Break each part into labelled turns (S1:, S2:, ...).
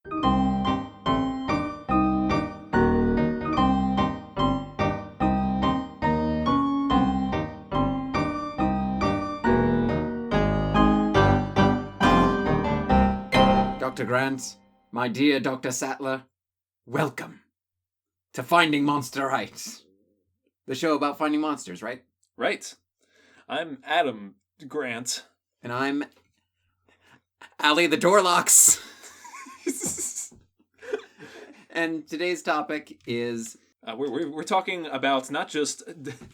S1: Dr. Grant, my dear Dr. Sattler, welcome to Finding Monster Heights. The show about finding monsters, right?
S2: Right. I'm Adam Grant.
S1: And I'm Allie the Doorlocks. And today's topic is...
S2: We're talking about not just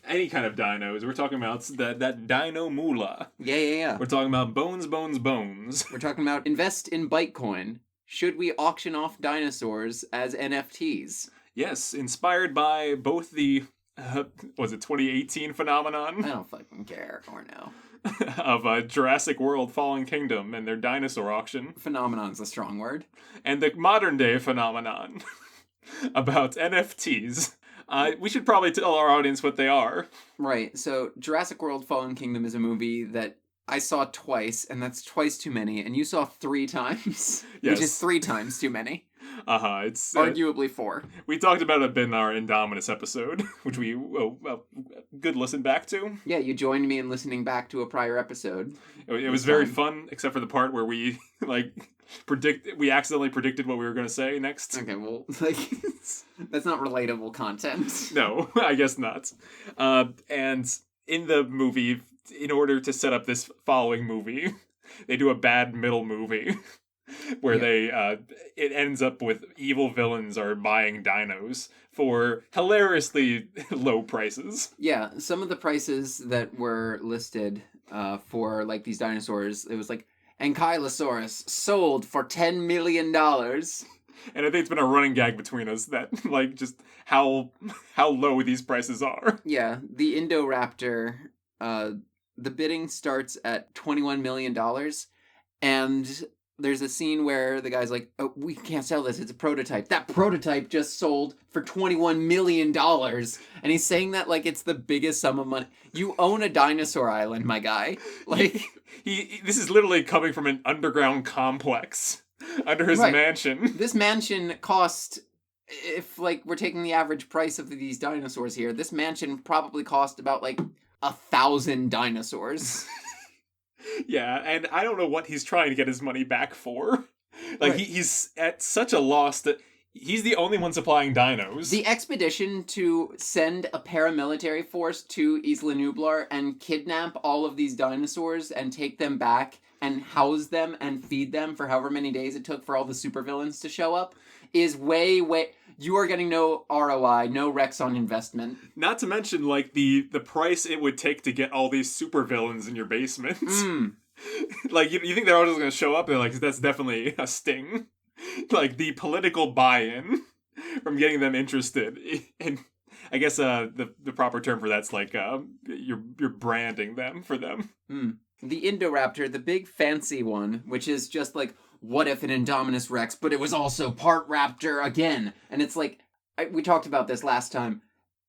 S2: any kind of dinos. We're talking about that dino moolah.
S1: Yeah.
S2: We're talking about bones.
S1: We're talking about invest in Bitecoin. Should we auction off dinosaurs as NFTs?
S2: Yes, inspired by both the, was it 2018 phenomenon?
S1: I don't fucking care, or no.
S2: Of Jurassic World Fallen Kingdom and their dinosaur auction.
S1: Phenomenon's a strong word.
S2: And the modern day phenomenon about NFTs. We should probably tell our audience what they are.
S1: Right, so Jurassic World Fallen Kingdom is a movie that I saw twice, and that's twice too many, and you saw 3 times,
S2: yes.
S1: Which is 3 times too many.
S2: It's...
S1: arguably 4.
S2: We talked about it in our Indominus episode, which we, good listen back to.
S1: Yeah, you joined me in listening back to a prior episode.
S2: It was very fun, except for the part where we, we accidentally predicted what we were going to say next.
S1: Okay, well, that's not relatable content.
S2: No, I guess not. And in the movie, in order to set up this following movie, they do a bad middle movie where it ends up with evil villains are buying dinos for hilariously low prices.
S1: Yeah, some of the prices that were listed for these dinosaurs, it was Ankylosaurus sold for $10 million.
S2: And I think it's been a running gag between us that, just how low these prices are.
S1: Yeah, the Indoraptor, the bidding starts at $21 million, and there's a scene where the guy's like, oh, we can't sell this, it's a prototype. That prototype just sold for $21 million. And he's saying that like it's the biggest sum of money. You own a dinosaur island, my guy.
S2: This is literally coming from an underground complex under his mansion.
S1: This mansion cost, if we're taking the average price of these dinosaurs here, this mansion probably cost about 1,000 dinosaurs.
S2: Yeah, and I don't know what he's trying to get his money back for. He's at such a loss that he's the only one supplying dinos.
S1: The expedition to send a paramilitary force to Isla Nublar and kidnap all of these dinosaurs and take them back and house them and feed them for however many days it took for all the supervillains to show up is way... You are getting no ROI, no Rex on investment.
S2: Not to mention, the price it would take to get all these supervillains in your basement.
S1: Mm.
S2: You think they're all just going to show up? They're that's definitely a sting. The political buy-in from getting them interested. And I guess the proper term for that's you're branding them for them.
S1: Mm. The Indoraptor, the big fancy one, which is just what if an Indominus Rex, but it was also part raptor again? And it's we talked about this last time.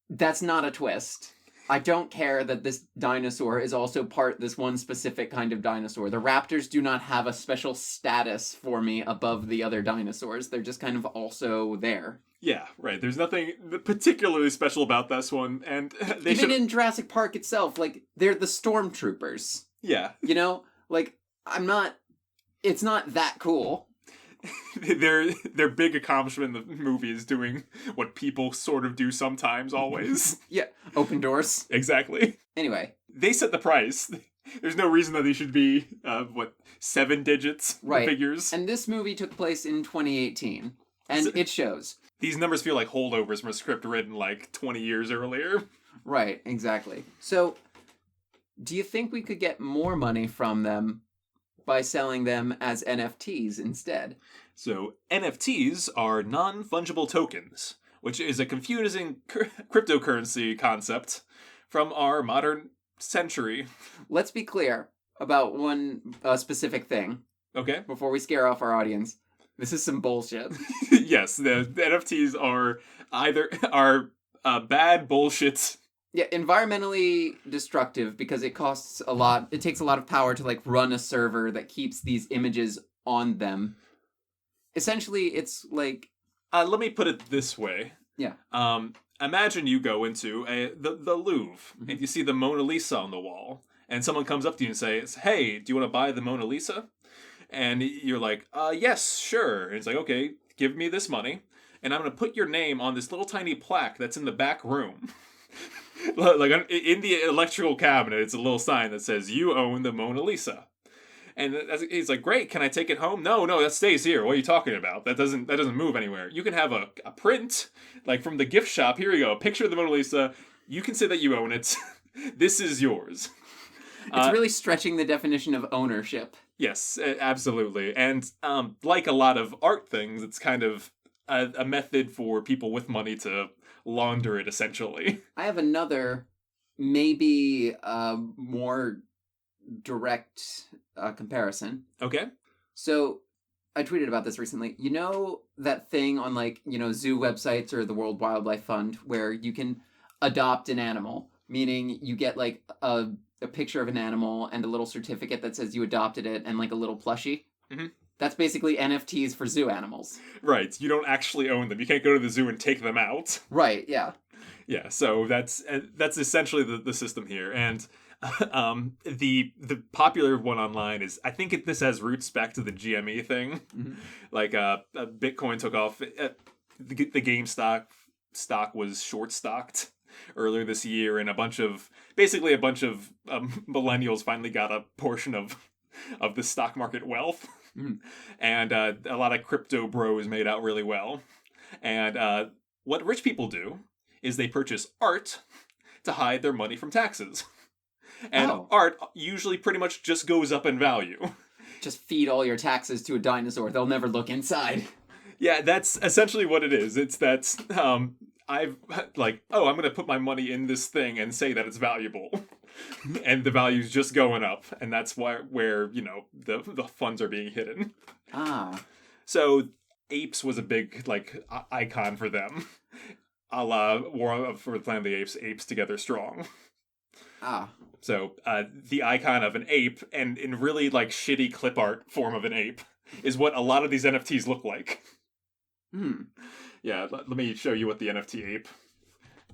S1: That's not a twist. I don't care that this dinosaur is also part this one specific kind of dinosaur. The raptors do not have a special status for me above the other dinosaurs. They're just kind of also there.
S2: Yeah, right. There's nothing particularly special about this one. And
S1: even in Jurassic Park itself, they're the stormtroopers.
S2: Yeah.
S1: It's not that cool.
S2: Their big accomplishment in the movie is doing what people sort of do sometimes, always.
S1: Yeah, open doors.
S2: Exactly.
S1: Anyway.
S2: They set the price. There's no reason that they should be, 7 digits figures.
S1: And this movie took place in 2018. And it shows.
S2: These numbers feel like holdovers from a script written 20 years earlier.
S1: Right, exactly. So, do you think we could get more money from them by selling them as NFTs instead?
S2: So, NFTs are non-fungible tokens, which is a confusing cryptocurrency concept from our modern century.
S1: Let's be clear about one specific thing.
S2: Okay.
S1: Before we scare off our audience. This is some bullshit.
S2: Yes, the NFTs are bad bullshit.
S1: Yeah, environmentally destructive because it costs a lot. It takes a lot of power to run a server that keeps these images on them. essentially it's like
S2: Let me put it this way.
S1: yeah.
S2: Imagine you go into the Louvre
S1: Mhm.
S2: and you see the Mona Lisa on the wall, and someone comes up to you and says, "Hey, do you want to buy the Mona Lisa?" And you're like, "Yes, sure." And it's like, "Okay, give me this money, and I'm gonna put your name on this little tiny plaque that's in the back room." Like in the electrical cabinet, it's a little sign that says, "You own the Mona Lisa." And he's like, "Great, can I take it home?" No, no, that stays here. What are you talking about? That doesn't move anywhere. You can have a print, like from the gift shop. Here you go, a picture of the Mona Lisa. You can say that you own it. This is yours.
S1: It's really stretching the definition of ownership.
S2: Yes, absolutely. And like a lot of art things, it's kind of a method for people with money to launder it, essentially.
S1: I have another, maybe more direct comparison.
S2: Okay.
S1: So I tweeted about this recently. You know that thing on like, zoo websites or the World Wildlife Fund where you can adopt an animal, meaning you get like a picture of an animal and a little certificate that says you adopted it and like a little plushie?
S2: Mm-hmm.
S1: That's basically NFTs for zoo animals.
S2: Right. You don't actually own them. You can't go to the zoo and take them out.
S1: Right, yeah.
S2: Yeah, so that's essentially the system here, and the popular one online is, I think this has roots back to the GME thing,
S1: Mhm.
S2: like Bitcoin took off, the GameStop stock was short stocked earlier this year, and a bunch of millennials finally got a portion of the stock market wealth, and a lot of crypto bros made out really well, and what rich people do is they purchase art to hide their money from taxes. And art usually pretty much just goes up in value.
S1: Just feed all your taxes to a dinosaur. They'll never look inside.
S2: Yeah, that's essentially what it is. It's that I've like, I'm going to put my money in this thing and say that it's valuable. And the value's just going up. And that's where the funds are being hidden.
S1: Ah.
S2: So apes was a big icon for them. A la War for the Planet of the Apes, apes together strong.
S1: Ah.
S2: So the icon of an ape, and in really shitty clip art form of an ape, is what a lot of these NFTs look like. Yeah, let me show you what the NFT ape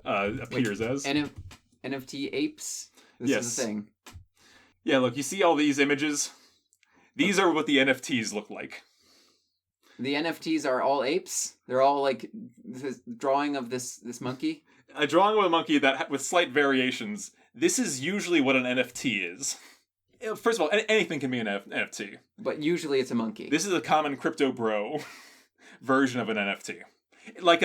S2: appears as.
S1: NFT apes? This is the thing.
S2: Yeah, look, you see all these images? These are what the NFTs look like.
S1: The NFTs are all apes? They're all like this drawing of this monkey?
S2: A drawing of a monkey that with slight variations. This is usually what an NFT is. First of all, anything can be an NFT.
S1: But usually it's a monkey.
S2: This is a common crypto bro version of an NFT.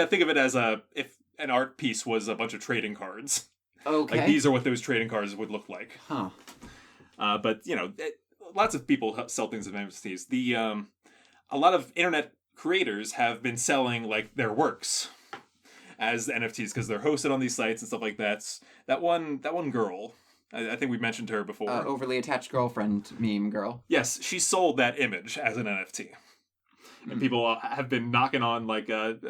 S2: Think of it as if an art piece was a bunch of trading cards.
S1: Okay.
S2: These are what those trading cards would look like.
S1: Huh.
S2: But lots of people sell things as NFTs. A lot of internet creators have been selling their works as NFTs because they're hosted on these sites and stuff like that. That one girl, I think we mentioned her before.
S1: Overly attached girlfriend meme girl.
S2: Yes, she sold that image as an NFT. And people have been knocking on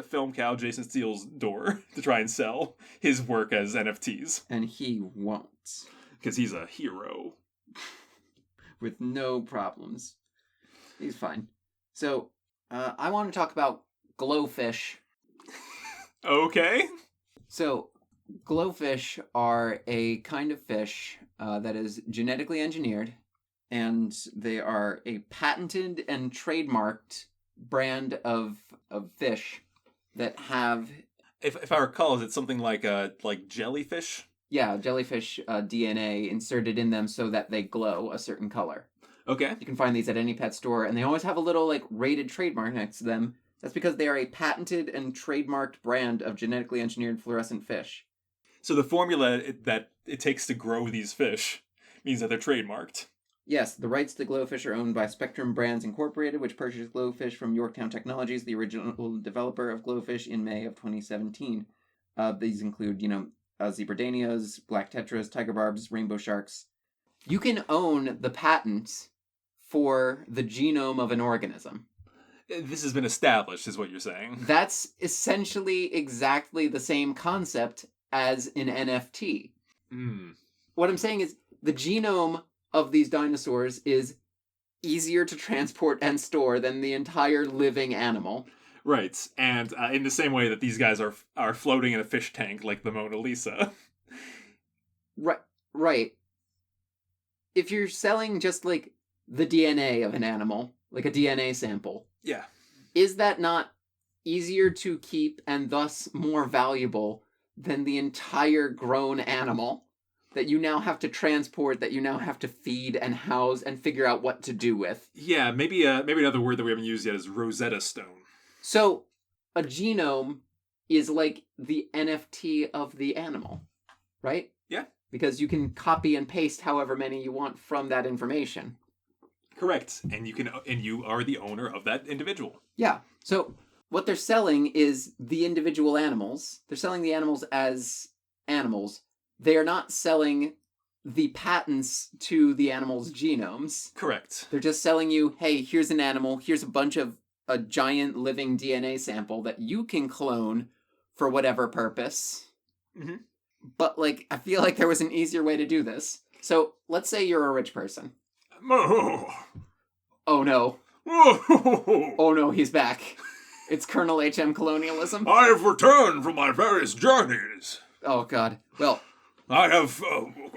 S2: film cow Jason Steele's door to try and sell his work as NFTs.
S1: And he won't.
S2: Because he's a hero.
S1: With no problems. He's fine. So, I want to talk about glowfish.
S2: Okay.
S1: So, glowfish are a kind of fish that is genetically engineered, and they are a patented and trademarked brand of fish that have...
S2: If I recall, is it something like jellyfish?
S1: Yeah, jellyfish DNA inserted in them so that they glow a certain color.
S2: Okay.
S1: You can find these at any pet store, and they always have a little rated trademark next to them. That's because they are a patented and trademarked brand of genetically engineered fluorescent fish.
S2: So the formula that it takes to grow these fish means that they're trademarked.
S1: Yes, the rights to glowfish are owned by Spectrum Brands Incorporated, which purchased glowfish from Yorktown Technologies, the original developer of glowfish, in May of 2017. These include, zebradanias, black tetras, tiger barbs, rainbow sharks. You can own the patent for the genome of an organism.
S2: This has been established, is what you're saying.
S1: That's essentially exactly the same concept as an NFT. What I'm saying is the genome of these dinosaurs is easier to transport and store than the entire living animal.
S2: Right, and in the same way that these guys are floating in a fish tank like the Mona Lisa.
S1: Right. If you're selling just, like, the DNA of an animal, like a DNA sample,
S2: Yeah.
S1: is that not easier to keep and thus more valuable than the entire grown animal that you now have to transport, that you now have to feed and house and figure out what to do with?
S2: Yeah, maybe another word that we haven't used yet is Rosetta Stone.
S1: So, a genome is like the NFT of the animal, right?
S2: Yeah.
S1: Because you can copy and paste however many you want from that information.
S2: Correct. And you are the owner of that individual.
S1: Yeah. So, what they're selling is the individual animals. They're selling the animals as animals. They are not selling the patents to the animals' genomes.
S2: Correct.
S1: They're just selling you, hey, here's an animal, here's a giant living DNA sample that you can clone for whatever purpose.
S2: Mm-hmm.
S1: But, like, I feel like there was an easier way to do this. So, let's say you're a rich person. Oh no. Oh no, he's back. It's Colonel H.M. Colonialism.
S2: I have returned from my various journeys.
S1: Oh god. Well,
S2: I have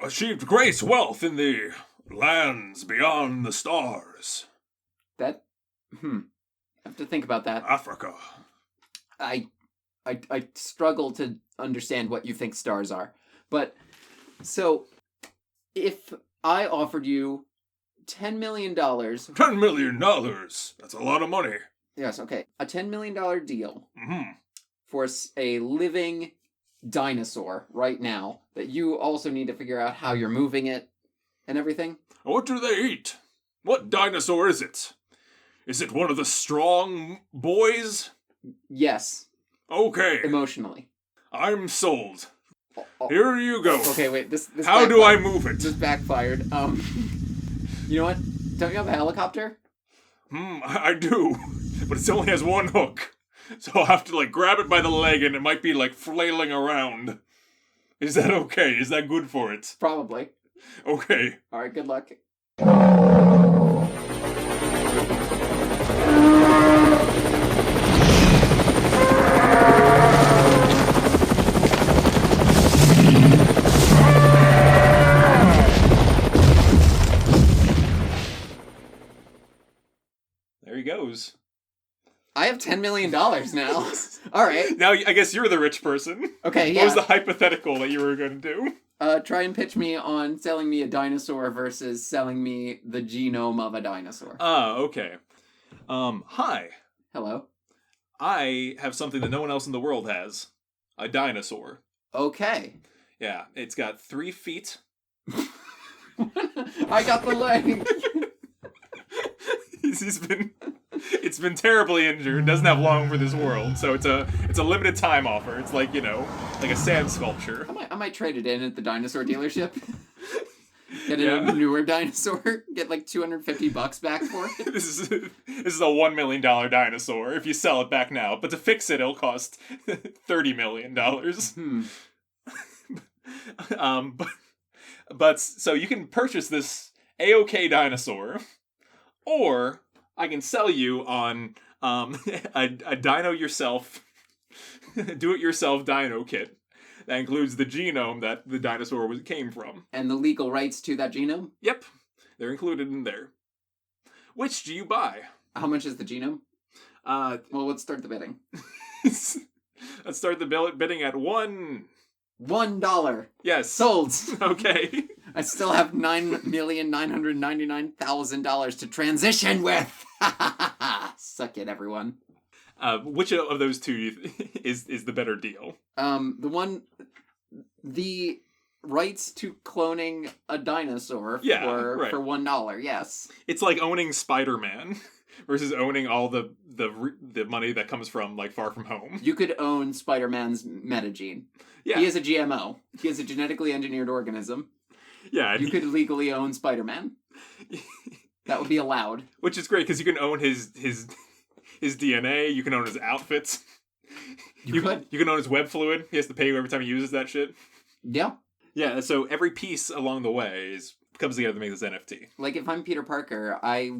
S2: achieved great wealth in the lands beyond the stars.
S1: I have to think about that.
S2: Africa.
S1: I struggle to understand what you think stars are. But, so, if I offered you $10 million...
S2: $10 million? That's a lot of money.
S1: Yes, okay. A $10 million deal
S2: Mm-hmm.
S1: for a living dinosaur right now that you also need to figure out how you're moving it and everything.
S2: What do they eat? What dinosaur is it? Is it one of the strong boys?
S1: Yes.
S2: Okay.
S1: Emotionally.
S2: I'm sold. Here you go.
S1: Okay, wait, this
S2: How
S1: backfired.
S2: do I move it?
S1: This backfired. You know what? Don't you have a helicopter?
S2: I do. But it only has one hook. So I'll have to, grab it by the leg and it might be, flailing around. Is that okay? Is that good for it?
S1: Probably.
S2: Okay.
S1: Alright, good luck.
S2: There he goes.
S1: I have $10 million now. Alright.
S2: Now, I guess you're the rich person.
S1: Okay, yeah.
S2: What was the hypothetical that you were going to do?
S1: Try and pitch me on selling me a dinosaur versus selling me the genome of a dinosaur.
S2: Okay. Hi.
S1: Hello.
S2: I have something that no one else in the world has. A dinosaur.
S1: Okay.
S2: Yeah, it's got 3 feet.
S1: I got the leg.
S2: It's been terribly injured. Doesn't have long for this world, so it's a limited time offer. It's like a sand sculpture.
S1: I might trade it in at the dinosaur dealership. Get a newer dinosaur. Get like $250 back for it.
S2: This is a $1 million dinosaur if you sell it back now. But to fix it, it'll cost $30 million. But so you can purchase this A-OK dinosaur, or I can sell you on a dino yourself, do-it-yourself dino kit that includes the genome that the dinosaur came from.
S1: And the legal rights to that genome?
S2: Yep, they're included in there. Which do you buy?
S1: How much is the genome? Well, let's start the bidding.
S2: Let's start the bidding at
S1: $1.
S2: Yes.
S1: Sold.
S2: Okay.
S1: I still have $9,999,000 to transition with. Suck it, everyone.
S2: Which of those two is the better deal?
S1: The rights to cloning a dinosaur for $1. Yes.
S2: It's like owning Spider-Man versus owning all the money that comes from Far From Home.
S1: You could own Spider-Man's metagene.
S2: Yeah.
S1: He is a GMO. He is a genetically engineered organism.
S2: Yeah.
S1: You could legally own Spider-Man. That would be allowed.
S2: Which is great because you can own his DNA. You can own his outfits. You can own his web fluid. He has to pay you every time he uses that shit.
S1: Yeah.
S2: Yeah. So every piece along the way is comes together to make this NFT.
S1: Like, if I'm Peter Parker, I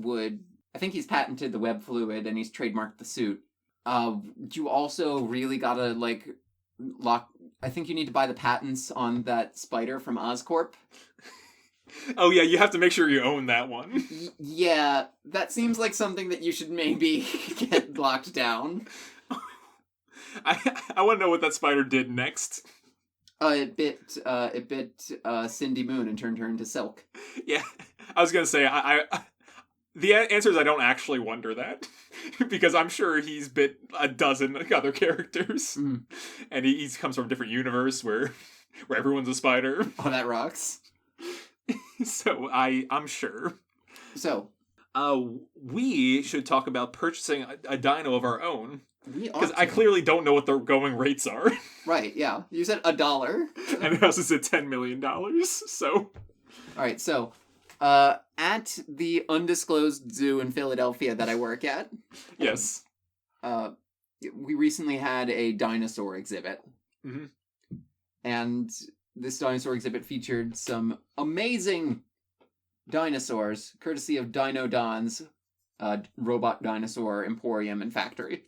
S1: think he's patented the web fluid and he's trademarked the suit. You also really gotta, like, I think you need to buy the patents on that spider from Oscorp.
S2: Oh yeah, you have to make sure you own that one.
S1: Yeah, that seems like something that you should maybe get locked down.
S2: I want to know what that spider did next.
S1: It bit Cindy Moon and turned her into silk.
S2: Yeah, I was gonna say the answer is I don't actually wonder that because I'm sure he's bit a dozen other characters, and he comes from a different universe where everyone's a spider.
S1: Oh, that rocks.
S2: So I'm sure.
S1: So,
S2: we should talk about purchasing a dino of our own.
S1: Because
S2: I clearly don't know what the going rates are.
S1: Right, yeah. You said $1.
S2: And it also said $10 million, so...
S1: Alright, so, at the undisclosed zoo in Philadelphia that I work at...
S2: Yes.
S1: We recently had a dinosaur exhibit.
S2: Mm-hmm.
S1: And this dinosaur exhibit featured some amazing dinosaurs, courtesy of Dino Don's robot dinosaur emporium and factory.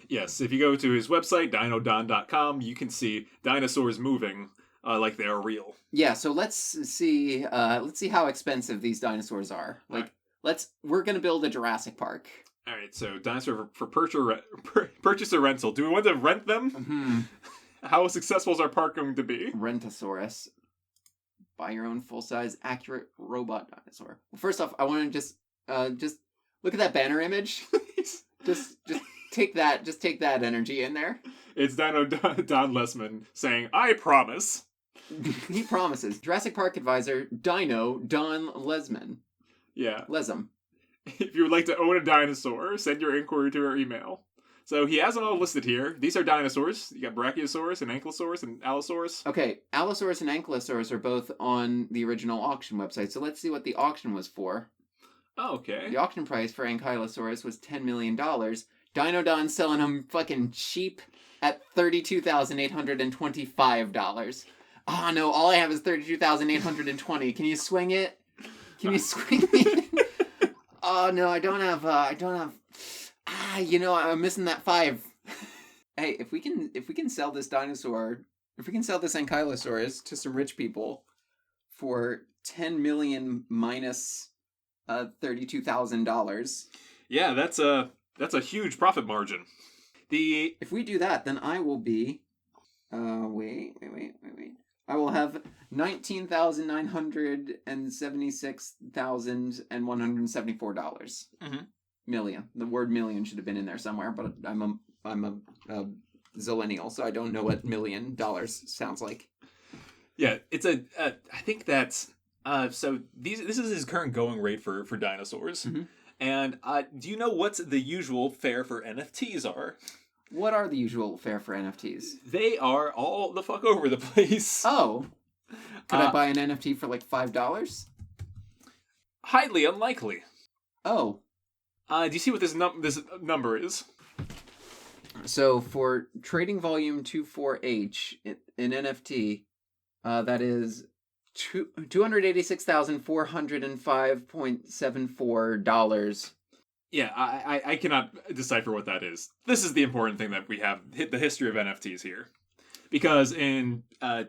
S2: Yes, if you go to his website, dinodon.com, you can see dinosaurs moving like they are real.
S1: Yeah, so let's see how expensive these dinosaurs are. Like, we're gonna build a Jurassic Park.
S2: All right, so dinosaur for purchase or rental. Do we want to rent them?
S1: Mm-hmm.
S2: How successful is our park going to be?
S1: Rentasaurus. Buy your own full-size, accurate robot dinosaur. Well, first off, I want to just look at that banner image. just take that energy in there.
S2: It's Dino Don Lesman saying, "I promise."
S1: He promises. Jurassic Park advisor Dino Don Lesman.
S2: Yeah.
S1: Lesm.
S2: If you would like to own a dinosaur, send your inquiry to our email. So he has them all listed here. These are dinosaurs. You got Brachiosaurus and Ankylosaurus and Allosaurus.
S1: Okay, Allosaurus and Ankylosaurus are both on the original auction website. So let's see what the auction was for.
S2: Oh, okay.
S1: The auction price for Ankylosaurus was $10 million. Dinodon's selling them fucking cheap at $32,825. Oh no, all I have is $32,820. Can you swing it? Can you swing me? Oh no, I don't have. I'm missing that 5. Hey, if we can sell this dinosaur, if we can sell this Ankylosaurus to some rich people for $10 million minus $32,000.
S2: Yeah, that's a huge profit margin.
S1: If we do that, then I will be wait. I will have $19,976,174.
S2: Mm-hmm.
S1: Million. The word million should have been in there somewhere, but I'm a zillennial, so I don't know what $1 million sounds like.
S2: Yeah, it's I think that's so this is his current going rate for dinosaurs.
S1: Mm-hmm.
S2: And do you know what the usual fare for NFTs are?
S1: What are the usual fare for NFTs?
S2: They are all the fuck over the place.
S1: Oh. Could I buy an NFT for like $5?
S2: Highly unlikely.
S1: Oh.
S2: Do you see what this number is?
S1: So for trading volume 24H in NFT, that is $286,405.74.
S2: Yeah, I cannot decipher what that is. This is the important thing that we have hit the history of NFTs here. Because in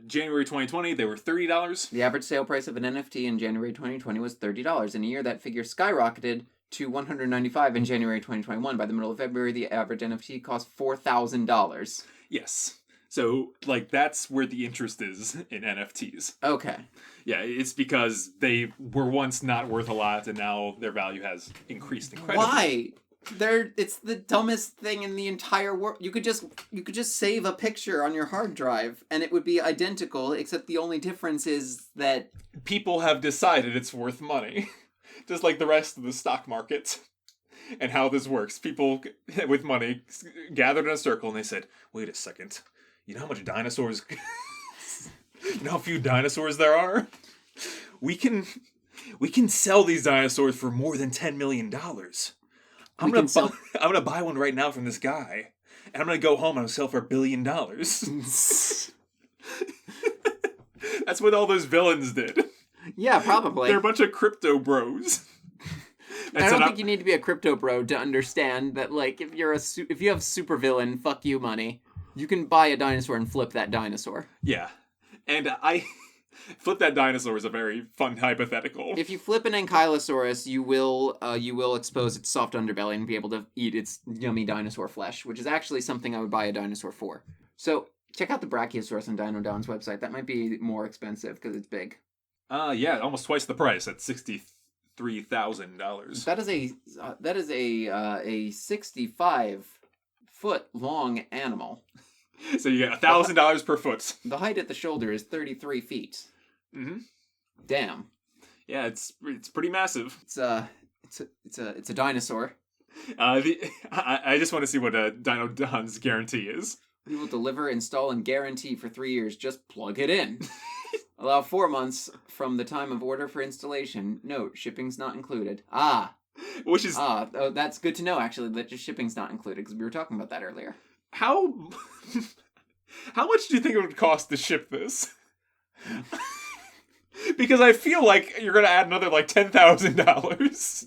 S2: January 2020, they were $30.
S1: The average sale price of an NFT in January 2020 was $30. In a year, that figure skyrocketed to $195 in January 2021. By the middle of February, the average NFT cost $4,000.
S2: Yes. So, like, that's where the interest is in NFTs.
S1: Okay.
S2: Yeah, it's because they were once not worth a lot, and now their value has increased incredibly.
S1: Why? It's the dumbest thing in the entire world. You could just save a picture on your hard drive, and it would be identical, except the only difference is that
S2: people have decided it's worth money. Just like the rest of the stock market. And how this works. People with money gathered in a circle, and they said, wait a second. You know how much dinosaurs... You know how few dinosaurs there are? We can sell these dinosaurs for more than $10 million. I'm gonna buy one right now from this guy, and I'm gonna go home and sell for $1 billion. That's what all those villains did.
S1: Yeah, probably.
S2: They're a bunch of crypto bros.
S1: I don't think you need to be a crypto bro to understand that, like, if you have supervillain fuck you money, you can buy a dinosaur and flip that dinosaur.
S2: Yeah. And flip that dinosaur is a very fun hypothetical.
S1: If you flip an Ankylosaurus, you will expose its soft underbelly and be able to eat its yummy dinosaur flesh, which is actually something I would buy a dinosaur for. So check out the Brachiosaurus on Dino Don's website. That might be more expensive because it's big.
S2: Yeah, almost twice the price at $63,000.
S1: That is a 65-foot long animal.
S2: So you get $1,000 per foot.
S1: The height at the shoulder is 33 feet.
S2: Mm-hmm.
S1: Damn.
S2: Yeah, it's pretty massive.
S1: It's a dinosaur.
S2: I just want to see what Dino Don's guarantee is.
S1: We will deliver, install, and guarantee for 3 years. Just plug it in. Allow 4 months from the time of order for installation. Note, shipping's not included.
S2: Which is...
S1: Oh, that's good to know, actually, that just shipping's not included, because we were talking about that earlier.
S2: How much do you think it would cost to ship this? Because I feel like you're going to add another, like, $10,000.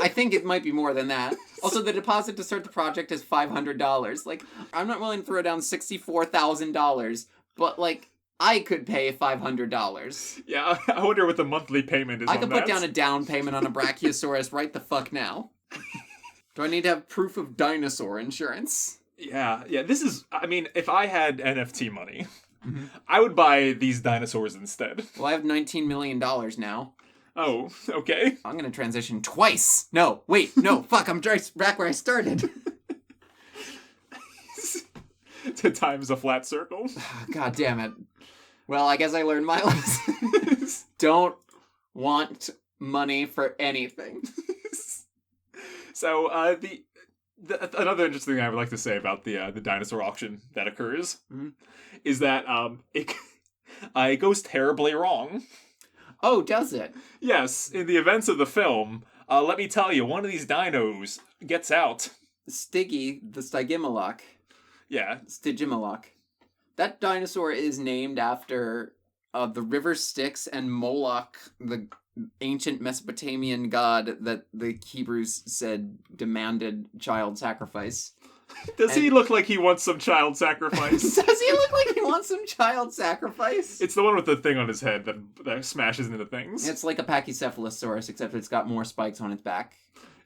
S1: I think it might be more than that. Also, the deposit to start the project is $500. Like, I'm not willing to throw down $64,000, but, like, I could pay $500.
S2: Yeah, I wonder what the monthly payment is
S1: I could put down a down payment on a Brachiosaurus right the fuck now. Do I need to have proof of dinosaur insurance?
S2: Yeah, this is... I mean, if I had NFT money, I would buy these dinosaurs instead.
S1: Well, I have $19 million now.
S2: Oh, okay.
S1: I'm gonna transition twice. No, wait, no, fuck, I'm back where I started.
S2: Time's a flat circle.
S1: God damn it. Well, I guess I learned my lesson. Don't want money for anything.
S2: So, another interesting thing I would like to say about the dinosaur auction that occurs is that it goes terribly wrong.
S1: Oh, does it?
S2: Yes, in the events of the film, let me tell you, one of these dinos gets out.
S1: Stiggy, the Stygimoloch.
S2: Yeah.
S1: Stygimoloch. That dinosaur is named after the river Styx and Moloch, the ancient Mesopotamian god that the Hebrews said demanded child sacrifice.
S2: Does he look like he wants some child sacrifice?
S1: Does he look like he wants some child sacrifice?
S2: It's the one with the thing on his head that smashes into things.
S1: It's like a Pachycephalosaurus, except it's got more spikes on its back.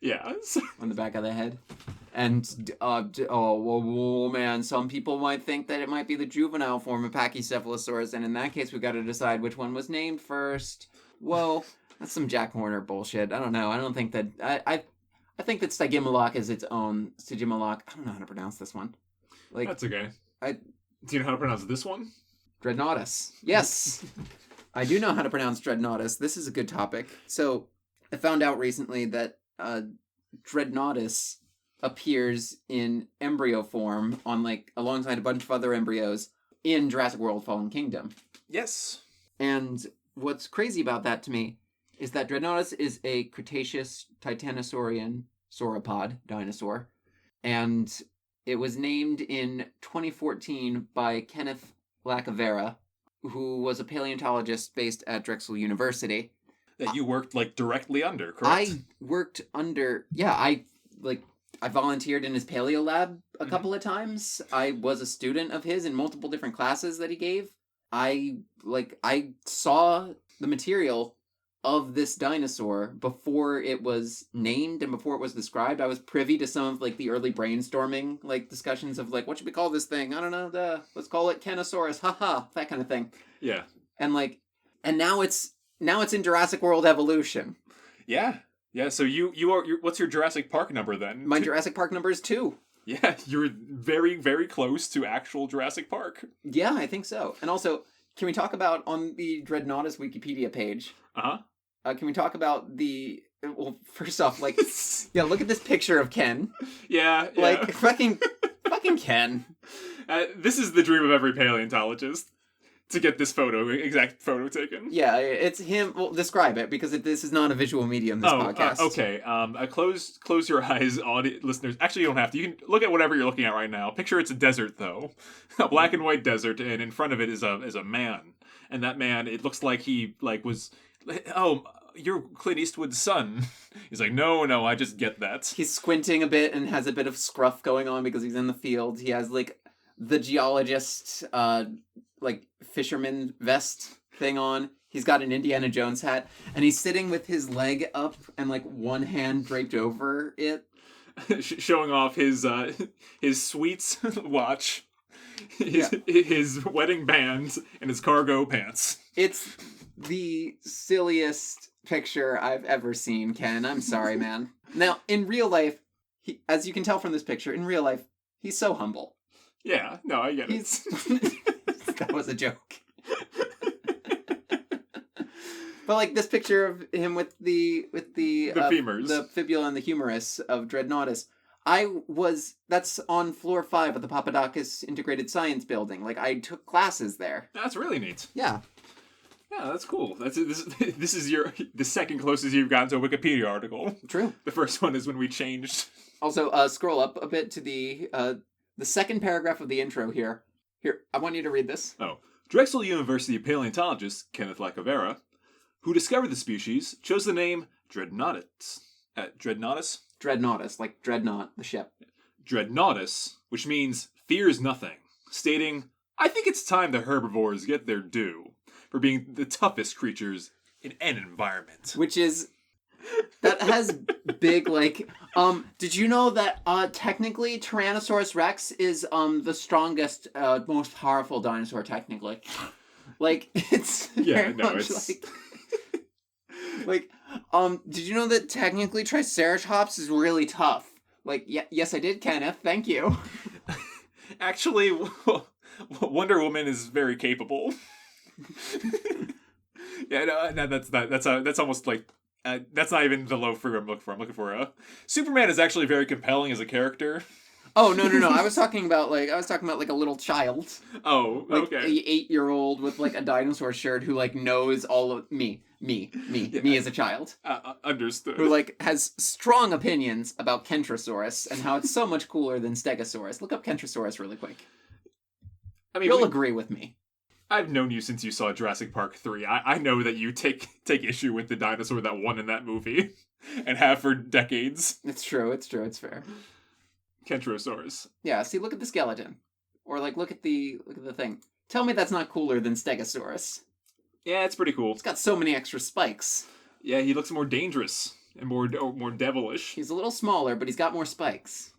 S2: Yeah.
S1: On the back of the head. And, oh man, some people might think that it might be the juvenile form of Pachycephalosaurus, and in that case, we've got to decide which one was named first. Whoa, that's some Jack Horner bullshit. I don't know. I don't think that... I think that Stygimoloch is its own. Stygimoloch. I don't know how to pronounce this one. Like,
S2: that's okay. Do you know how to pronounce this one?
S1: Dreadnoughtus. Yes! I do know how to pronounce Dreadnoughtus. This is a good topic. So, I found out recently that Dreadnoughtus appears in embryo form on, like, alongside a bunch of other embryos in Jurassic World Fallen Kingdom.
S2: Yes.
S1: And what's crazy about that to me is that Dreadnoughtus is a Cretaceous Titanosaurian sauropod dinosaur, and it was named in 2014 by Kenneth Lacavera, who was a paleontologist based at Drexel University.
S2: That you worked, like, directly under, correct?
S1: I worked under... Yeah, I volunteered in his paleo lab a couple of times. I was a student of his in multiple different classes that he gave. I saw the material of this dinosaur before it was named and before it was described. I was privy to some of, like, the early brainstorming, like, discussions of, like, what should we call this thing? I don't know, let's call it Kenosaurus, haha, that kind of thing.
S2: Yeah.
S1: And, like, and now it's in Jurassic World Evolution.
S2: Yeah. Yeah, so you're what's your Jurassic Park number then?
S1: My Jurassic Park number is 2.
S2: Yeah, you're very, very close to actual Jurassic Park.
S1: Yeah, I think so. And also, can we talk about, on the Dreadnoughtus Wikipedia page...
S2: Uh-huh.
S1: Can we talk about well, first off, like, yeah, look at this picture of Ken.
S2: Yeah.
S1: Like, fucking Ken.
S2: This is the dream of every paleontologist, to get this exact photo taken.
S1: Yeah, it's him. Well, describe it, because this is not a visual medium, this podcast.
S2: Okay. Close your eyes, listeners. Actually, you don't have to. You can look at whatever you're looking at right now. Picture it's a desert, though. A black and white desert, and in front of it is a man. And that man, it looks like he, like, was... Oh, you're Clint Eastwood's son. He's like, no, I just get that.
S1: He's squinting a bit and has a bit of scruff going on because he's in the field. He has like the geologist, like fisherman vest thing on. He's got an Indiana Jones hat, and he's sitting with his leg up and like one hand draped over it,
S2: showing off his sweets watch, his wedding band, and his cargo pants.
S1: It's the silliest picture I've ever seen, Ken. I'm sorry, man. Now, in real life, as you can tell from this picture, in real life, he's so humble.
S2: Yeah, no, I get it.
S1: That was a joke. But like this picture of him with the
S2: femurs,
S1: the fibula and the humerus of Dreadnoughtus, that's on floor 5 of the Papadakis Integrated Science Building. Like I took classes there.
S2: That's really neat.
S1: Yeah.
S2: Yeah, that's cool. This is the second closest you've gotten to a Wikipedia article.
S1: True.
S2: The first one is when we changed.
S1: Also, scroll up a bit to the second paragraph of the intro here. Here, I want you to read this.
S2: Oh. Drexel University paleontologist Kenneth Lacovera, who discovered the species, chose the name Dreadnoughtus. Dreadnoughtus?
S1: Dreadnoughtus, like Dreadnought, the ship.
S2: Dreadnoughtus, which means fears nothing, stating, I think it's time the herbivores get their due for being the toughest creatures in an environment.
S1: Which is... That has big, like... did you know that, technically, Tyrannosaurus Rex is, the strongest, most powerful dinosaur, technically? Like, it's very much like... Like, did you know that technically Triceratops is really tough? Like, yes, I did, Kenneth. Thank you.
S2: Actually, Wonder Woman is very capable. Yeah, no, that's almost like that's not even the low fruit I'm looking for. I'm looking for Superman is actually very compelling as a character.
S1: Oh no! I was talking about like a little child.
S2: Oh,
S1: like
S2: okay.
S1: A 8-year-old with like a dinosaur shirt who like knows all of me as a child.
S2: Understood.
S1: Who like has strong opinions about Kentrosaurus and how it's so much cooler than Stegosaurus. Look up Kentrosaurus really quick. I mean, you'll agree with me.
S2: I've known you since you saw Jurassic Park 3. I know that you take issue with the dinosaur that won in that movie, and have for decades.
S1: It's true. It's fair.
S2: Kentrosaurus.
S1: Yeah, see, look at the skeleton. Or, like, look at the thing. Tell me that's not cooler than Stegosaurus.
S2: Yeah, it's pretty cool.
S1: It's got so many extra spikes.
S2: Yeah, he looks more dangerous and more devilish.
S1: He's a little smaller, but he's got more spikes.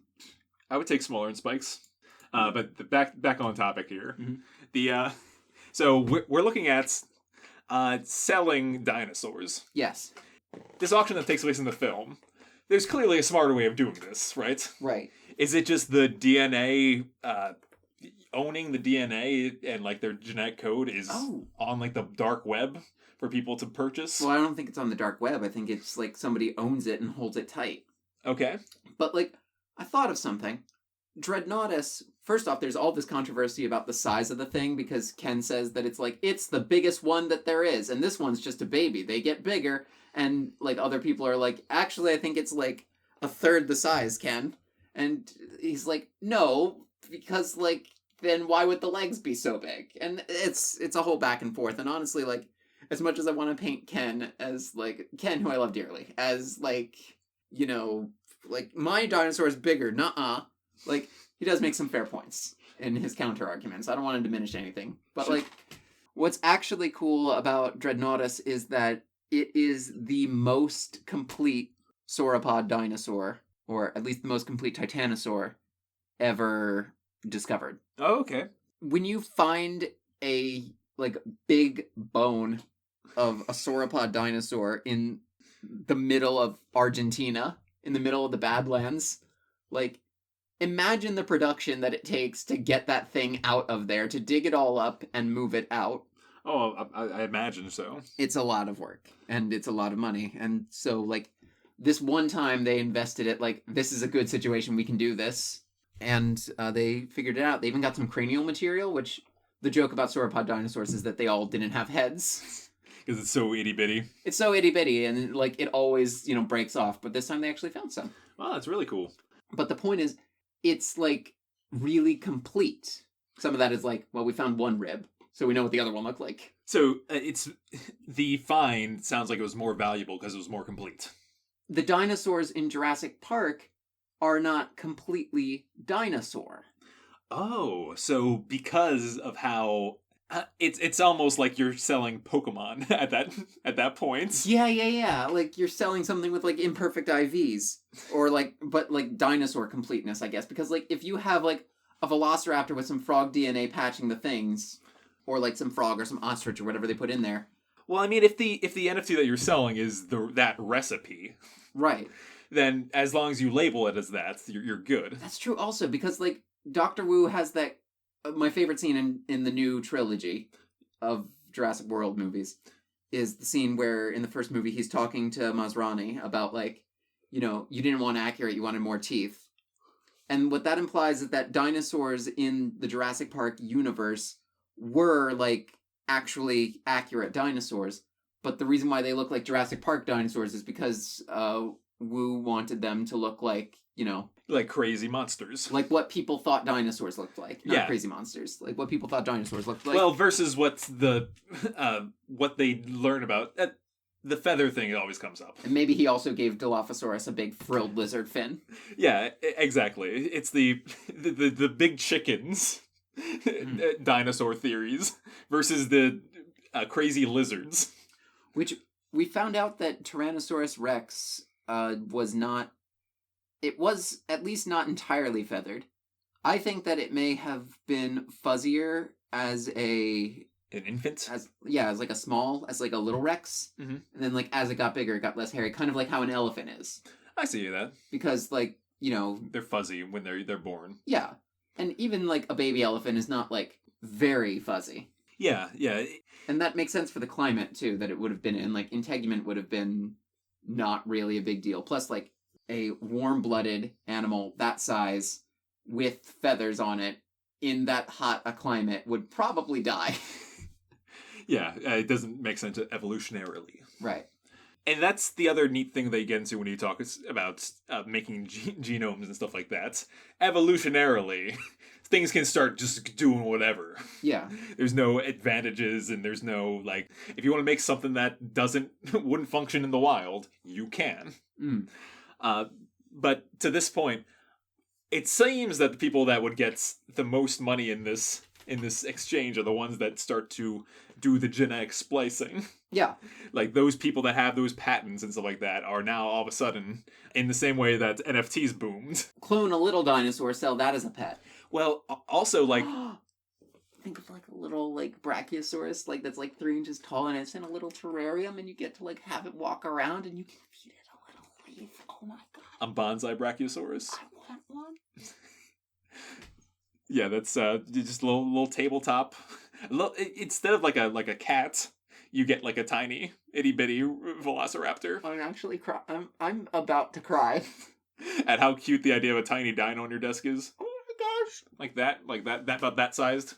S2: I would take smaller and spikes. But back on topic here. Mm-hmm. So we're looking at selling dinosaurs.
S1: Yes.
S2: This auction that takes place in the film, there's clearly a smarter way of doing this, right?
S1: Right.
S2: Is it just the DNA, owning the DNA and, like, their genetic code is on, like, the dark web for people to purchase?
S1: Well, I don't think it's on the dark web. I think it's, like, somebody owns it and holds it tight.
S2: Okay.
S1: But, like, I thought of something. Dreadnoughtus, first off, there's all this controversy about the size of the thing because Ken says that it's, like, it's the biggest one that there is, and this one's just a baby. They get bigger, and, like, other people are like, actually, I think it's, like, a third the size, Ken. And he's like, no, because, like, then why would the legs be so big? And it's a whole back and forth. And honestly, like, as much as I want to paint Ken as, like, Ken, who I love dearly, as, like, you know, like, my dinosaur is bigger, nuh-uh. Like, he does make some fair points in his counter-arguments. I don't want to diminish anything. But, like, what's actually cool about Dreadnoughtus is that it is the most complete sauropod dinosaur, or at least the most complete titanosaur, ever discovered.
S2: Oh, okay.
S1: When you find a, like, big bone of a sauropod dinosaur in the middle of Argentina, in the middle of the Badlands, like, imagine the production that it takes to get that thing out of there, to dig it all up and move it out.
S2: Oh, I imagine so.
S1: It's a lot of work, and it's a lot of money, and so, like, this one time they invested it, like, this is a good situation, we can do this. And they figured it out. They even got some cranial material, which the joke about sauropod dinosaurs is that they all didn't have heads.
S2: Because it's so itty-bitty.
S1: It's so itty-bitty, and, like, it always, you know, breaks off. But this time they actually found some.
S2: Wow, that's really cool.
S1: But the point is, it's, like, really complete. Some of that is like, well, we found one rib, so we know what the other one looked like.
S2: So it's the find sounds like it was more valuable because it was more complete.
S1: The dinosaurs in Jurassic Park are not completely dinosaur.
S2: Oh, so because of how it's almost like you're selling Pokemon at that point.
S1: Yeah. Like you're selling something with like imperfect IVs or like but like dinosaur completeness, I guess, because like if you have like a velociraptor with some frog DNA patching the things or like some frog or some ostrich or whatever they put in there.
S2: Well, I mean, if the NFT that you're selling is that recipe,
S1: right,
S2: then as long as you label it as that, you're good.
S1: That's true also because like Doctor Wu has that my favorite scene in the new trilogy of Jurassic World movies is the scene where in the first movie he's talking to Masrani about like, you know, you didn't want accurate, you wanted more teeth. And what that implies is that dinosaurs in the Jurassic Park universe were like actually accurate dinosaurs, but the reason why they look like Jurassic Park dinosaurs is because Wu wanted them to look like, you know,
S2: like crazy monsters.
S1: Like what people thought dinosaurs looked like. Not crazy monsters. Like what people thought dinosaurs looked like.
S2: Well, versus what they learn about. The feather thing always comes up.
S1: And maybe he also gave Dilophosaurus a big frilled lizard fin.
S2: Yeah, exactly. It's the big chickens dinosaur theories versus the crazy lizards.
S1: Which we found out that Tyrannosaurus Rex was not... It was at least not entirely feathered. I think that it may have been fuzzier as an
S2: infant?
S1: As like a little Rex.
S2: Mm-hmm.
S1: And then like as it got bigger, it got less hairy. Kind of like how an elephant is.
S2: I see that.
S1: Because like, you know...
S2: They're fuzzy when they're born.
S1: Yeah. And even like a baby elephant is not like very fuzzy.
S2: Yeah.
S1: And that makes sense for the climate too, that it would have been in. Like integument would have been not really a big deal. Plus like a warm-blooded animal that size with feathers on it in that hot a climate would probably die.
S2: Yeah, it doesn't make sense evolutionarily.
S1: Right.
S2: And that's the other neat thing they get into when you talk about making genomes and stuff like that. Evolutionarily, things can start just doing whatever.
S1: Yeah.
S2: There's no advantages and there's no, like, if you want to make something that wouldn't function in the wild, you can.
S1: Mm.
S2: But to this point, it seems that the people that would get the most money in this exchange are the ones that start to do the genetic splicing.
S1: Yeah.
S2: Like those people that have those patents and stuff like that are now all of a sudden in the same way that NFTs boomed.
S1: Clone a little dinosaur, sell that as a pet.
S2: Well, also like...
S1: Think of like a little like Brachiosaurus like that's like 3 inches tall and it's in a little terrarium and you get to like have it walk around and you can feed it a little leaf. Oh my god.
S2: A bonsai Brachiosaurus.
S1: I want one.
S2: Yeah, that's just a little tabletop. Instead of like a cat, you get like a tiny itty bitty velociraptor.
S1: I'm actually I'm about to cry.
S2: At how cute the idea of a tiny dino on your desk is.
S1: Oh my gosh.
S2: Like that about that sized.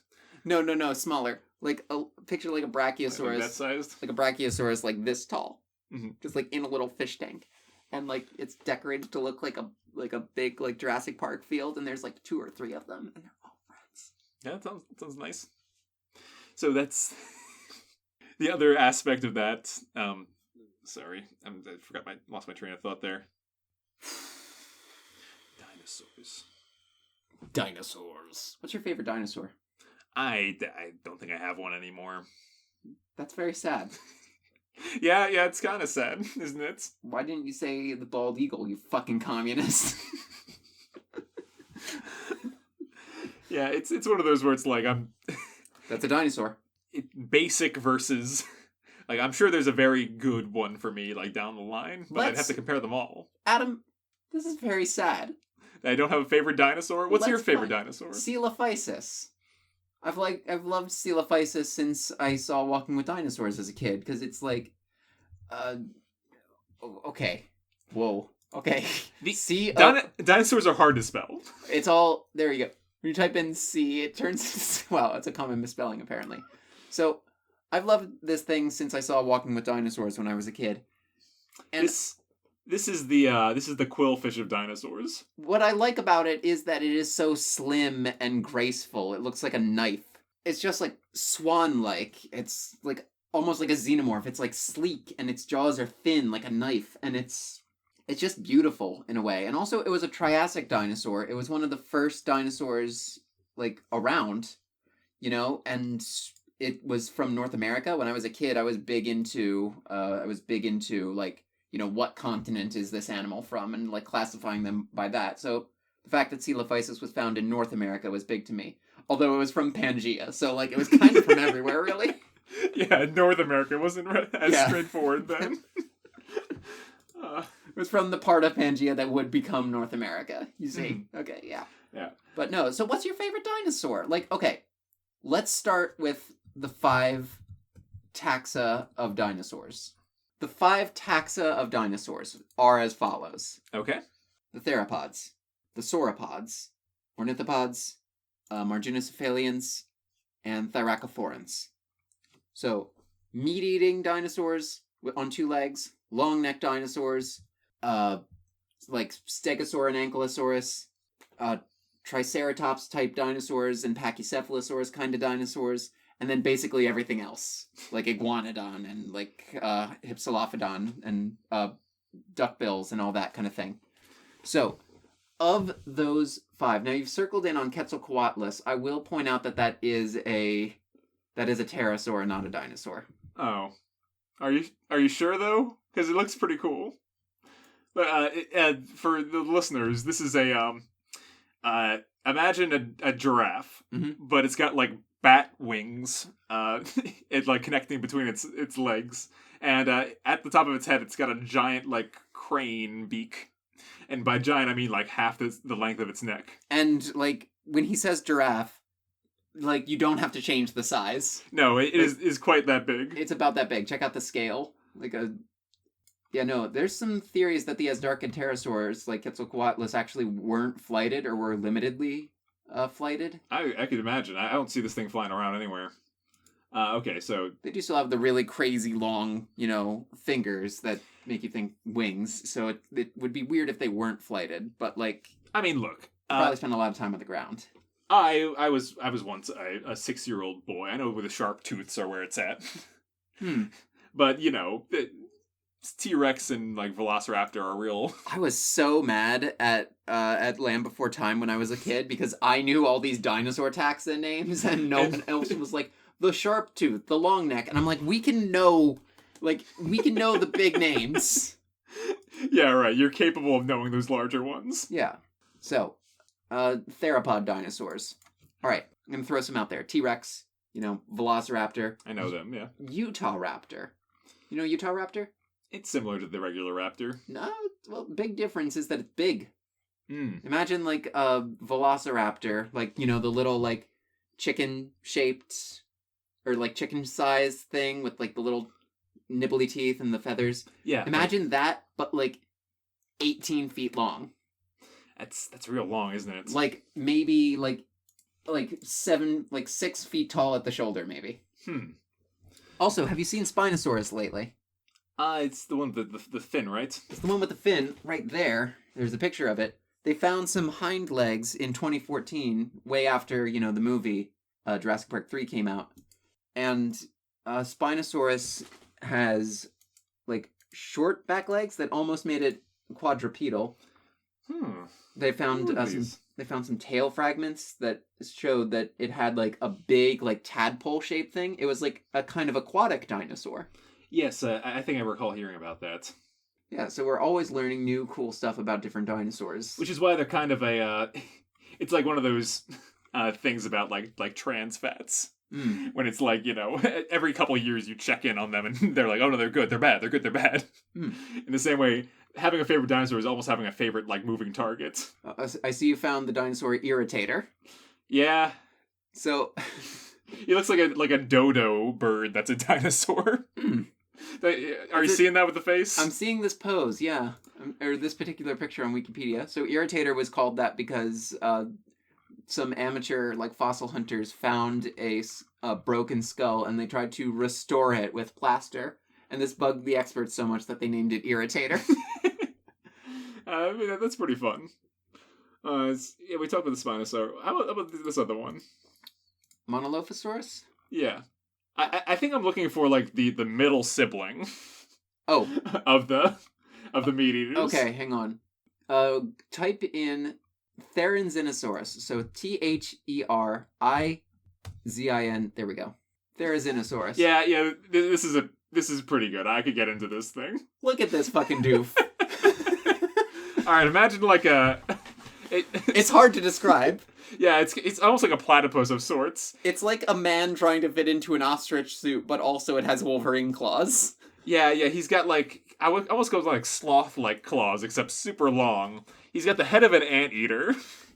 S1: No, smaller. Like a picture like a Brachiosaurus.
S2: Like that sized.
S1: Like a Brachiosaurus like this tall.
S2: Mm-hmm.
S1: Just like in a little fish tank. And like it's decorated to look like a big like Jurassic Park field and there's like 2 or 3 of them and they're all friends.
S2: Yeah, that sounds nice. So that's the other aspect of that. Sorry, I lost my train of thought there.
S1: Dinosaurs. What's your favorite dinosaur?
S2: I don't think I have one anymore.
S1: That's very sad.
S2: Yeah, it's kind of sad, isn't it?
S1: Why didn't you say the bald eagle, you fucking communist?
S2: Yeah, it's one of those where it's like
S1: That's a dinosaur.
S2: Basic versus... Like, I'm sure there's a very good one for me, like, down the line, but I'd have to compare them all.
S1: Adam, this is very sad.
S2: I don't have a favorite dinosaur? What's your favorite dinosaur?
S1: Coelophysis. I've loved Coelophysis since I saw Walking with Dinosaurs as a kid, because it's like, okay. Whoa. Okay.
S2: Dinosaurs are hard to spell.
S1: It's all, there you go. When you type in C, it turns, wow, it's a common misspelling, apparently. So, I've loved this thing since I saw Walking with Dinosaurs when I was a kid. And
S2: this is the quillfish of dinosaurs.
S1: What I like about it is that it is so slim and graceful. It looks like a knife. it's just like swan-like. It's like almost like a xenomorph. It's like sleek and its jaws are thin like a knife, and it's just beautiful in a way. And also it was a Triassic dinosaur. It was one of the first dinosaurs like around, and it was from North America. When I was a kid, I was big into like, what continent is this animal from, and like classifying them by that. So the fact that Coelophysis was found in North America was big to me. Although it was from Pangea, so like it was kind of from everywhere, really.
S2: Yeah, North America wasn't as
S1: Yeah.
S2: straightforward then.
S1: It was from the part of Pangea that would become North America. You see? Okay, yeah.
S2: Yeah.
S1: But no, so what's your favorite dinosaur? Like, okay, let's start with the 5 taxa of dinosaurs. The 5 taxa of dinosaurs are as follows.
S2: Okay.
S1: The theropods, the sauropods, ornithopods, marginocephalians, and thyracophorans. So, meat-eating dinosaurs on 2 legs, long-necked dinosaurs, like Stegosaur and Ankylosaurus, Triceratops-type dinosaurs and Pachycephalosaurus kind of dinosaurs, and then basically everything else, like Iguanodon and like Hypsilophodon and duckbills and all that kind of thing. So, of those 5, now you've circled in on Quetzalcoatlus. I will point out that is a pterosaur, not a dinosaur.
S2: Oh, are you sure though? Because it looks pretty cool. But for the listeners, this is a imagine a giraffe, but it's got like bat wings, it like connecting between its legs, and at the top of its head, it's got a giant like crane beak. And by giant, I mean like half the length of its neck.
S1: And like when he says giraffe, like you don't have to change the size.
S2: No, it is quite that big.
S1: It's about that big. Check out the scale. There's some theories that the Asdarcan pterosaurs, like Quetzalcoatlus, actually weren't flighted or were limitedly flighted.
S2: I could imagine. I don't see this thing flying around anywhere. Okay, so
S1: they do still have the really crazy long, fingers that make you think wings. So it would be weird if they weren't flighted. But like,
S2: I mean, look,
S1: probably spend a lot of time on the ground.
S2: I was once a 6-year-old boy. I know where the sharp tooths are where it's at. But T-Rex and like Velociraptor are real.
S1: I was so mad at Land Before Time when I was a kid because I knew all these dinosaur taxa names and no one else was like the sharp tooth, the long neck, and I'm like, we can know the big names.
S2: Yeah, right. You're capable of knowing those larger ones.
S1: Yeah. So, theropod dinosaurs. All right, I'm gonna throw some out there. T-Rex, Velociraptor.
S2: I know them. Yeah.
S1: Utah Raptor. You know Utah Raptor?
S2: It's similar to the regular raptor.
S1: No, well, big difference is that it's big.
S2: Imagine
S1: like a Velociraptor, like, the little, like, chicken-shaped, or, like, chicken-sized thing with, like, the little nibbly teeth and the feathers.
S2: Yeah.
S1: Imagine that, but, like, 18 feet long.
S2: That's real long, isn't it?
S1: Like, maybe, like 6 feet tall at the shoulder, maybe. Also, have you seen Spinosaurus lately?
S2: It's the one with the fin, right?
S1: It's the one with the fin right there. There's a picture of it. They found some hind legs in 2014, way after, the movie Jurassic Park 3 came out. And Spinosaurus has, like, short back legs that almost made it quadrupedal. They found some tail fragments that showed that it had, like, a big, like, tadpole-shaped thing. It was, like, a kind of aquatic dinosaur.
S2: Yes, I think I recall hearing about that.
S1: Yeah, so we're always learning new cool stuff about different dinosaurs.
S2: Which is why they're kind of a, it's like one of those things about like trans fats. When it's like, every couple of years you check in on them and they're like, oh no, they're good, they're bad, they're good, they're bad. In the same way, having a favorite dinosaur is almost having a favorite like moving target.
S1: I see you found the dinosaur Irritator.
S2: Yeah.
S1: So...
S2: he looks like a dodo bird that's a dinosaur. Are you seeing that with the face?
S1: I'm seeing this pose, yeah. Or this particular picture on Wikipedia. So Irritator was called that because some amateur like fossil hunters found a broken skull and they tried to restore it with plaster. And this bugged the experts so much that they named it Irritator.
S2: I mean, that's pretty fun. We talked about the Spinosaur. How about this other one?
S1: Monolophosaurus?
S2: Yeah. I think I'm looking for like the middle sibling
S1: Oh,
S2: of the meat eaters.
S1: okay, hang on. Type in Therizinosaurus. So Therizin. There we go. Therizinosaurus.
S2: Yeah. This is pretty good. I could get into this thing.
S1: Look at this fucking doof.
S2: All right, imagine like a.
S1: It's hard to describe.
S2: Yeah, it's almost like a platypus of sorts.
S1: It's like a man trying to fit into an ostrich suit, but also it has Wolverine claws.
S2: Yeah, he's got like, I would almost go like sloth-like claws, except super long. He's got the head of an anteater.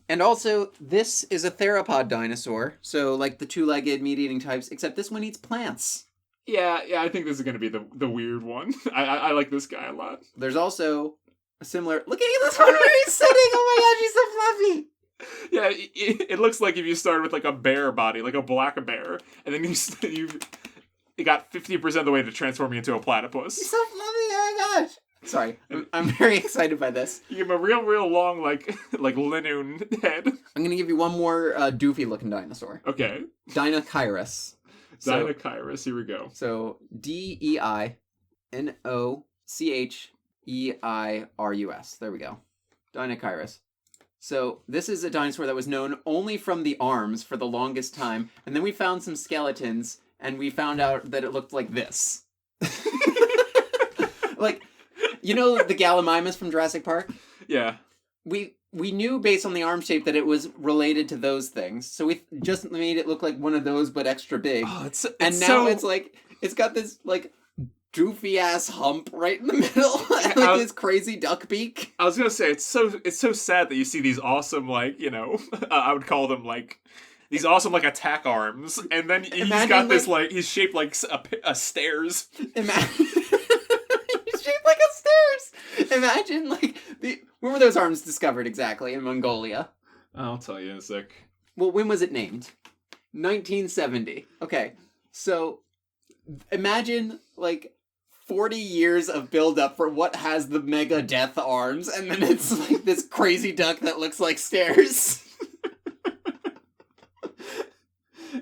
S1: And also, this is a theropod dinosaur, so like the two-legged meat-eating types, except this one eats plants.
S2: Yeah, I think this is going to be the weird one. I like this guy a lot.
S1: There's also a similar... Look at this one where he's sitting! Oh my gosh, he's so fluffy!
S2: Yeah, it looks like if you started with like a bear body, like a black bear, and then you got 50% of the way to transforming into a platypus.
S1: He's so fluffy! Oh my gosh! Sorry, I'm very excited by this.
S2: You give him a real long like Linoon head.
S1: I'm gonna give you one more doofy-looking dinosaur.
S2: Okay.
S1: Dinochirus.
S2: Dinochirus, here we go.
S1: So, Deinoccheirus. There we go. Dinochirus. So, this is a dinosaur that was known only from the arms for the longest time, and then we found some skeletons, and we found out that it looked like this. Like, you know the Gallimimus from Jurassic Park?
S2: Yeah.
S1: We knew based on the arm shape that it was related to those things, so we just made it look like one of those, but extra big.
S2: Oh, it's
S1: and now it's like, it's got this, like, doofy ass hump right in the middle, and like this crazy duck beak.
S2: I was gonna say it's so sad that you see these awesome like I would call them like these awesome like attack arms, and then he's got this like he's shaped like a stairs.
S1: Imagine he's shaped like a stairs. Imagine like when were those arms discovered exactly in Mongolia?
S2: I'll tell you in a sec.
S1: Well, when was it named? 1970. Okay, so imagine like 40 years of build-up for what has the mega death arms, and then it's like this crazy duck that looks like stairs.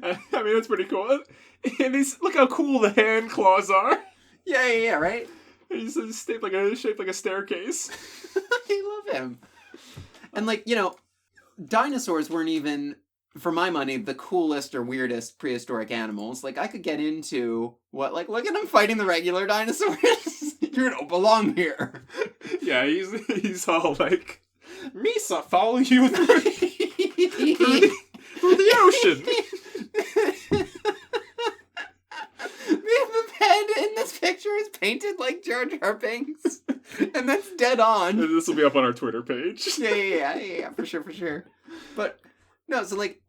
S2: I mean, that's pretty cool. And look how cool the hand claws are.
S1: Yeah, right?
S2: He's shaped like a staircase.
S1: I love him. And like, dinosaurs weren't even, for my money, the coolest or weirdest prehistoric animals. Like, I could get into look at him fighting the regular dinosaurs. You don't belong here.
S2: Yeah, he's all like, Misa, follow you through the ocean.
S1: The head in this picture is painted like Jar Jar Binks. And that's dead on.
S2: And this will be up on our Twitter page.
S1: Yeah, for sure. But, no, so like,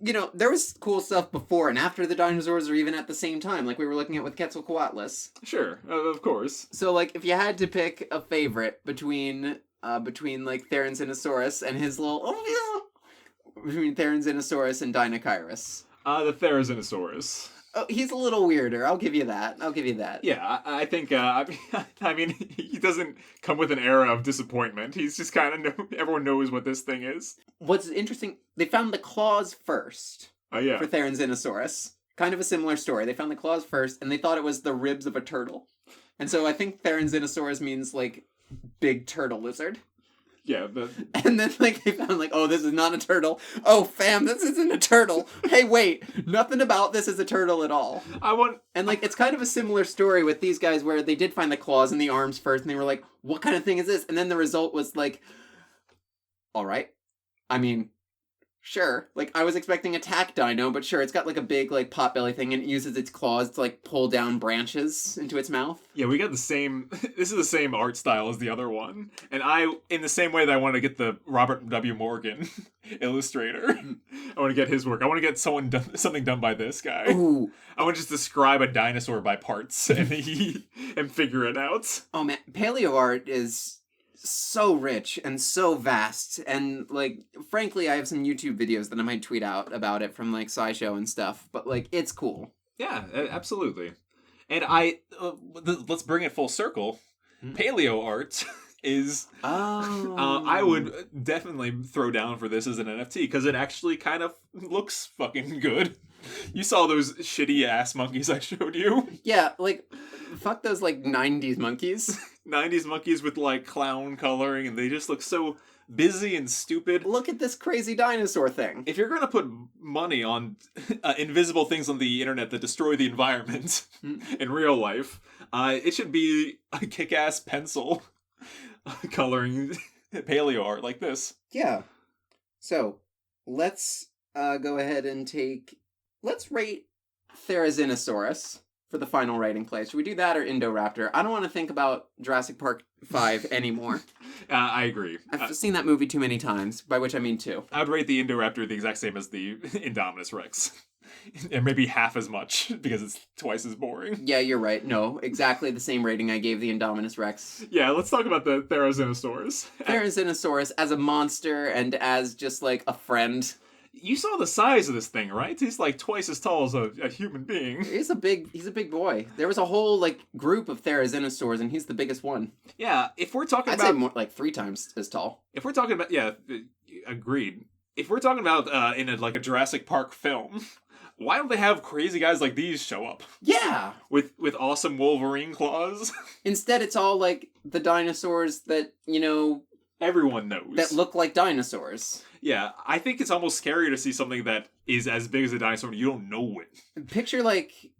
S1: there was cool stuff before and after the dinosaurs, or even at the same time, like we were looking at with Quetzalcoatlus.
S2: Sure, of course.
S1: So, like, if you had to pick a favorite between like Therizinosaurus and his between Therizinosaurus and Dinochirus.
S2: The Therizinosaurus.
S1: Oh, he's a little weirder. I'll give you that.
S2: Yeah, I think, I mean, he doesn't come with an era of disappointment. He's just kind of, everyone knows what this thing is.
S1: What's interesting, they found the claws first.
S2: Oh, yeah.
S1: For Therizinosaurus. Kind of a similar story. They found the claws first, and they thought it was the ribs of a turtle. And so I think Therizinosaurus means, like, big turtle lizard.
S2: Yeah,
S1: And then, like, they found, like, oh, this is not a turtle. Oh, fam, this isn't a turtle. Hey, wait, nothing about this is a turtle at all. And, like, it's kind of a similar story with these guys where they did find the claws and the arms first, and they were like, what kind of thing is this? And then the result was, like, all right. I mean, sure. Like, I was expecting a tack dino, but sure, it's got, like, a big, like, potbelly thing, and it uses its claws to, like, pull down branches into its mouth.
S2: Yeah, we got the same... This is the same art style as the other one. And in the same way that I want to get the Robert W. Morgan illustrator, I want to get his work. I want to get something done by this guy.
S1: Ooh.
S2: I want to just describe a dinosaur by parts and figure it out.
S1: Oh, man. Paleo art is so rich and so vast, and like frankly I have some YouTube videos that I might tweet out about it from like SciShow and stuff, but like it's cool.
S2: Yeah, absolutely. And let's bring it full circle. Paleo art is...
S1: Oh.
S2: I would definitely throw down for this as an NFT, because it actually kind of looks fucking good. You saw those shitty ass monkeys I showed you?
S1: Yeah, like, fuck those, like, 90s monkeys.
S2: 90s monkeys with, like, clown coloring, and they just look so busy and stupid.
S1: Look at this crazy dinosaur thing.
S2: If you're gonna put money on invisible things on the internet that destroy the environment in real life, it should be a kick-ass pencil coloring paleo art like this.
S1: Yeah. So, let's go ahead and let's rate Therizinosaurus for the final rating place. Should we do that or Indoraptor? I don't want to think about Jurassic Park 5 anymore.
S2: I agree.
S1: I've seen that movie too many times, by which I mean 2.
S2: I would rate the Indoraptor the exact same as the Indominus Rex. And maybe half as much, because it's twice as boring.
S1: Yeah, you're right. No, exactly the same rating I gave the Indominus Rex.
S2: Yeah, let's talk about the Therizinosaurus.
S1: Therizinosaurus as a monster and as just like a friend.
S2: You saw the size of this thing, right? He's like twice as tall as a human being.
S1: He's a big boy. There was a whole like group of Therizinosaurs, and he's the biggest one.
S2: Yeah, if we're talking
S1: I'd
S2: about...
S1: say more, like 3 times as tall.
S2: If we're talking about... Yeah, agreed. If we're talking about in a Jurassic Park film, why don't they have crazy guys like these show up?
S1: Yeah!
S2: With awesome Wolverine claws?
S1: Instead, it's all like the dinosaurs that, you know...
S2: Everyone knows.
S1: That look like dinosaurs.
S2: Yeah, I think it's almost scarier to see something that is as big as a dinosaur and you don't know it.
S1: Picture like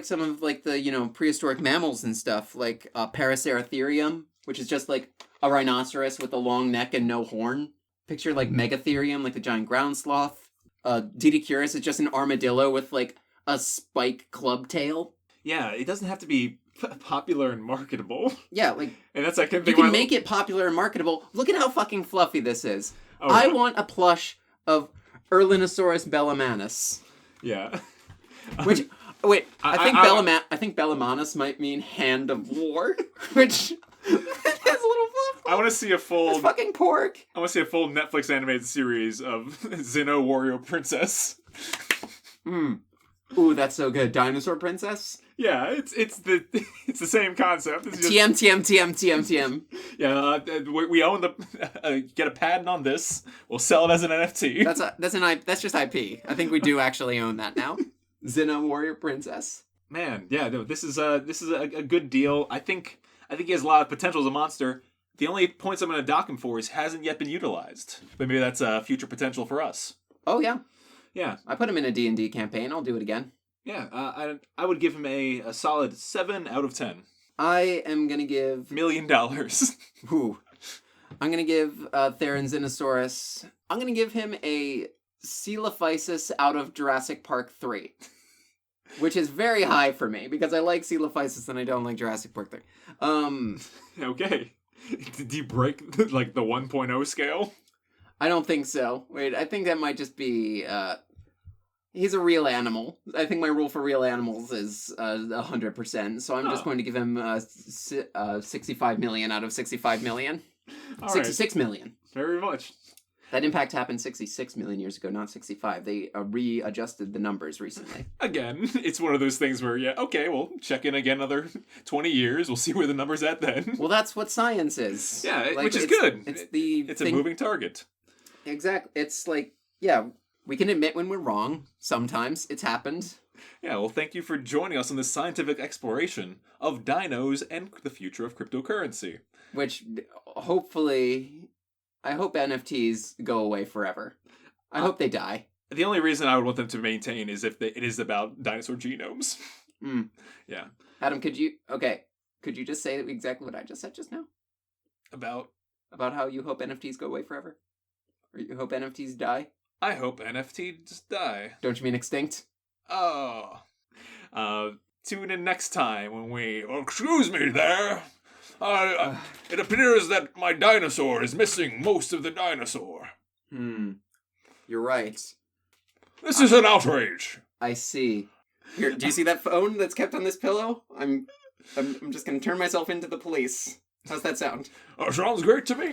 S1: some of like the, you know, prehistoric mammals and stuff, like Paraceratherium, which is just like a rhinoceros with a long neck and no horn. Picture like Megatherium, like the giant ground sloth. Didicurus is just an armadillo with like a spike club tail.
S2: Yeah, it doesn't have to be popular and marketable.
S1: Yeah, like...
S2: And that's like...
S1: You can make it popular and marketable. Look at how fucking fluffy this is.
S2: Oh,
S1: I
S2: yeah.
S1: want a plush of Erlinosaurus bellamanus.
S2: Yeah.
S1: Which... Wait,
S2: I
S1: think Bellamanus might mean hand of war, which is a little fluff.
S2: I want to see a full...
S1: It's fucking pork.
S2: I want to see a full Netflix animated series of Xeno Warrior Princess.
S1: Ooh, that's so good. Dinosaur Princess?
S2: Yeah, it's the same concept. It's just...
S1: TM.
S2: Yeah, we own the... get a patent on this. We'll sell it as an NFT.
S1: That's just IP. I think we do actually own that now. Xeno Warrior Princess.
S2: Man, yeah, no, this is a good deal. I think he has a lot of potential as a monster. The only points I'm going to dock him for is hasn't yet been utilized. But maybe that's future potential for us.
S1: Oh, yeah.
S2: Yeah.
S1: I put him in a D&D campaign. I'll do it again.
S2: Yeah, I would give him a solid 7 out of 10.
S1: I am going to give...
S2: $1 million.
S1: Ooh. I'm going to give Therizinosaurus... I'm going to give him a Coelophysis out of Jurassic Park 3. Which is very high for me, because I like Coelophysis and I don't like Jurassic Park 3.
S2: Okay. Did you break, the 1.0 scale?
S1: I don't think so. Wait, I think that might just be... He's a real animal. I think my rule for real animals is 100%, so I'm just going to give him 65 million out of 65 million.
S2: All
S1: 66
S2: right.
S1: million.
S2: Very much.
S1: That impact happened 66 million years ago, not 65. They readjusted the numbers recently.
S2: Again, it's one of those things where, yeah, okay, we'll check in again another 20 years. We'll see where the number's at then.
S1: Well, that's what science is.
S2: Yeah, which is good.
S1: It's
S2: a moving target.
S1: Exactly. It's like, yeah, we can admit when we're wrong. Sometimes it's happened.
S2: Yeah, well, thank you for joining us on this scientific exploration of dinos and the future of cryptocurrency.
S1: Which, hopefully... I hope NFTs go away forever. I hope they die.
S2: The only reason I would want them to maintain is if it is about dinosaur genomes. Yeah.
S1: Adam, could you just say exactly what I just said just now?
S2: About
S1: how you hope NFTs go away forever? Or you hope NFTs die?
S2: I hope NFTs die.
S1: Don't you mean extinct?
S2: Oh. Tune in next time when we... Oh, excuse me there. It appears that my dinosaur is missing most of the dinosaur.
S1: You're right.
S2: This is an outrage.
S1: I see. Here, do you see that phone that's kept on this pillow? I'm just gonna turn myself into the police. How's that sound?
S2: Sounds great to me.